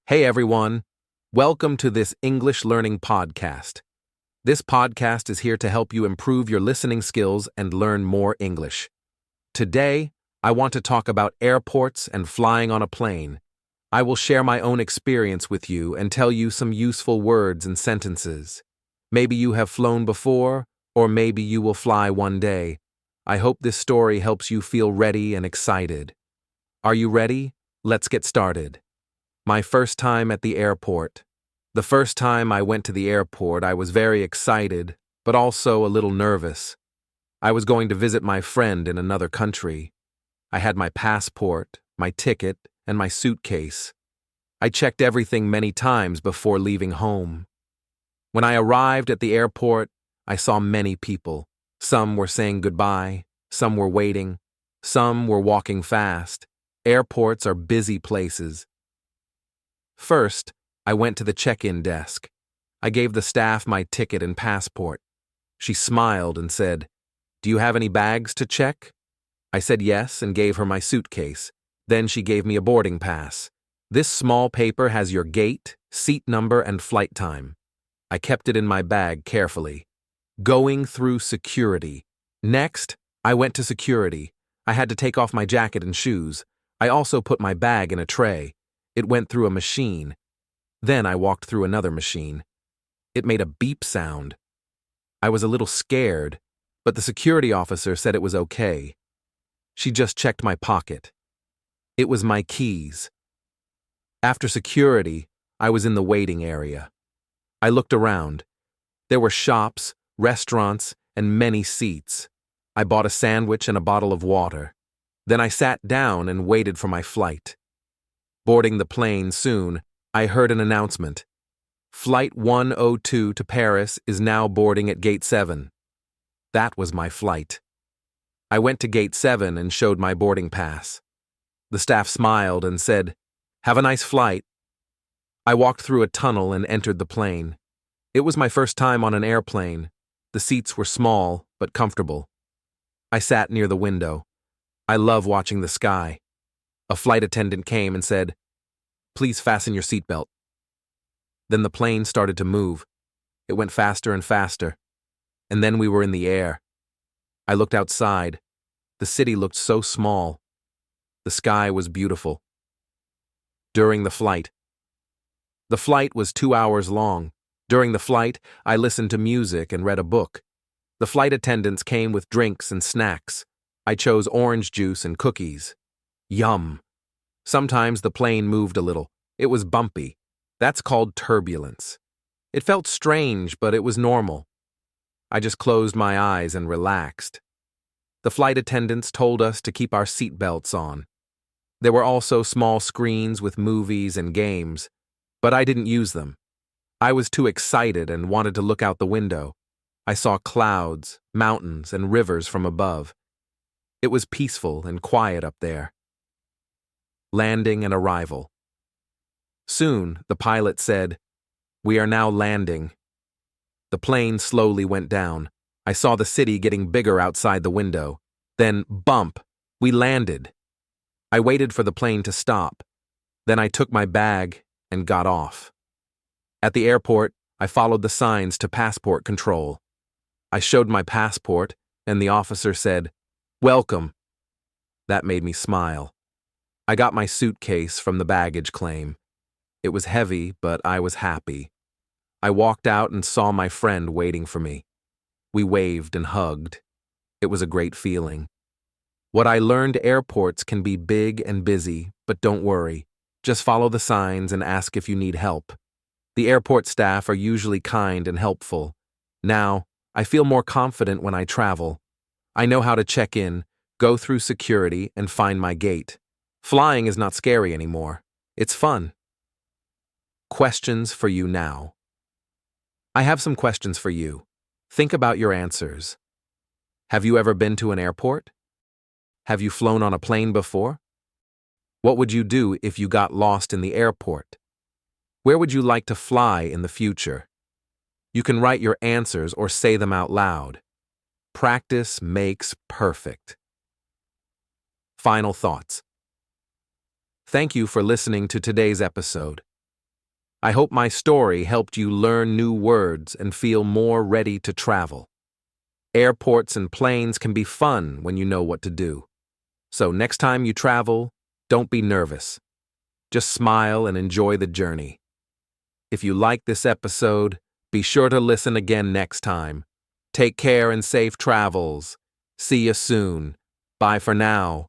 Hey everyone, welcome to this English learning podcast. This podcast is here to help you improve your listening skills and learn more English. Today, I want to talk about airports and flying on a plane. I will share my own experience with you and tell you some useful words and sentences. Maybe you have flown before, or maybe you will fly one day. I hope this story helps you feel ready and excited. Are you ready? Let's get started. My first time at the airport. The first time I went to the airport, I was very excited, but also a little nervous. I was going to visit my friend in another country. I had my passport, my ticket, and my suitcase. I checked everything many times before leaving home. When I arrived at the airport, I saw many people. Some were saying goodbye, some were waiting, some were walking fast. Airports are busy places. First, I went to the check-in desk. I gave the staff my ticket and passport. She smiled and said, "Do you have any bags to check?" I said yes and gave her my suitcase. Then she gave me a boarding pass. This small paper has your gate, seat number, and flight time. I kept it in my bag carefully. Going through security. Next, I went to security. I had to take off my jacket and shoes. I also put my bag in a tray. It went through a machine. Then I walked through another machine. It made a beep sound. I was a little scared, but the security officer said it was okay. She just checked my pocket. It was my keys. After security, I was in the waiting area. I looked around. There were shops, restaurants, and many seats. I bought a sandwich and a bottle of water. Then I sat down and waited for my flight. Boarding the plane soon, I heard an announcement. Flight 102 to Paris is now boarding at Gate 7. That was my flight. I went to Gate 7 and showed my boarding pass. The staff smiled and said, "Have a nice flight." I walked through a tunnel and entered the plane. It was my first time on an airplane. The seats were small but comfortable. I sat near the window. I love watching the sky. A flight attendant came and said, "Please fasten your seatbelt." Then the plane started to move. It went faster and faster. And then we were in the air. I looked outside. The city looked so small. The sky was beautiful. During the flight. The flight was 2 hours long. During the flight, I listened to music and read a book. The flight attendants came with drinks and snacks. I chose orange juice and cookies. Yum. Sometimes the plane moved a little. It was bumpy. That's called turbulence. It felt strange, but it was normal. I just closed my eyes and relaxed. The flight attendants told us to keep our seat belts on. There were also small screens with movies and games, but I didn't use them. I was too excited and wanted to look out the window. I saw clouds, mountains, and rivers from above. It was peaceful and quiet up there. Landing and arrival. Soon, the pilot said, "We are now landing." The plane slowly went down. I saw the city getting bigger outside the window. Then, bump, we landed. I waited for the plane to stop. Then I took my bag and got off. At the airport, I followed the signs to passport control. I showed my passport, and the officer said, "Welcome." That made me smile. I got my suitcase from the baggage claim. It was heavy, but I was happy. I walked out and saw my friend waiting for me. We waved and hugged. It was a great feeling. What I learned: airports can be big and busy, but don't worry. Just follow the signs and ask if you need help. The airport staff are usually kind and helpful. Now, I feel more confident when I travel. I know how to check in, go through security, and find my gate. Flying is not scary anymore. It's fun. Questions for you now. I have some questions for you. Think about your answers. Have you ever been to an airport? Have you flown on a plane before? What would you do if you got lost in the airport? Where would you like to fly in the future? You can write your answers or say them out loud. Practice makes perfect. Final thoughts. Thank you for listening to today's episode. I hope my story helped you learn new words and feel more ready to travel. Airports and planes can be fun when you know what to do. So next time you travel, don't be nervous. Just smile and enjoy the journey. If you like this episode, be sure to listen again next time. Take care and safe travels. See you soon. Bye for now.